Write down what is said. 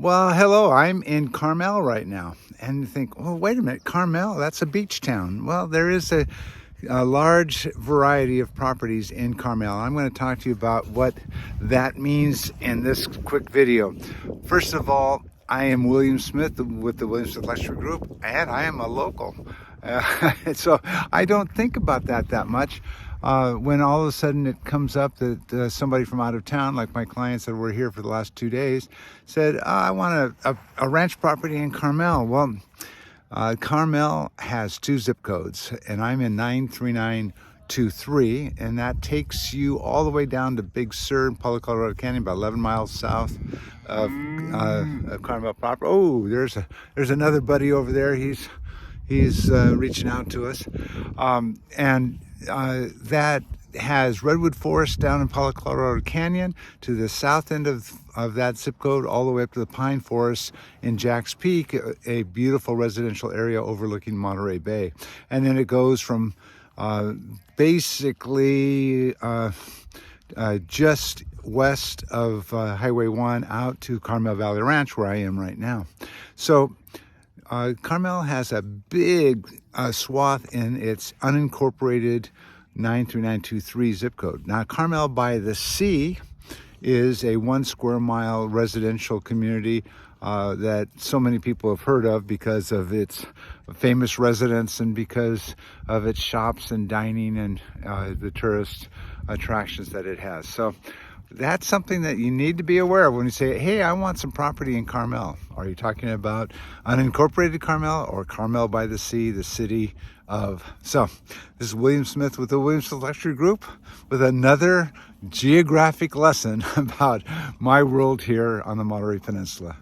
Well, hello, I'm in Carmel right now. And you think, well, wait a minute, Carmel, that's a beach town. Well, there is a large variety of properties in Carmel. I'm going to talk to you about what that means in this quick video. First of all, I am William Smith with the William Smith Lecture Group, and I am a local. So I don't think about that much. When all of a sudden it comes up that somebody from out of town, like my clients that were here for the last 2 days, said, I want a ranch property in Carmel. Well, Carmel has 2 zip codes, and I'm in 93923, and that takes you all the way down to Big Sur in Palo Colorado Canyon, about 11 miles south of Carmel proper. Oh, there's another buddy over there. He's reaching out to us, that has redwood forest down in Palo Colorado Canyon to the south end of that zip code, all the way up to the pine forest in Jack's Peak, a beautiful residential area overlooking Monterey Bay. And then it goes from basically just west of Highway 1 out to Carmel Valley Ranch, where I am right now. So Carmel has a big swath in its unincorporated 93923 zip code. Now, Carmel by the Sea is a 1 square mile residential community that so many people have heard of because of its famous residents and because of its shops and dining and the tourist attractions that it has. So that's something that you need to be aware of when you say, hey, I want some property in Carmel. Are you talking about unincorporated Carmel or Carmel by the Sea, the city of? So this is William Smith with the William Smith Lecture Group with another geographic lesson about my world here on the Monterey Peninsula.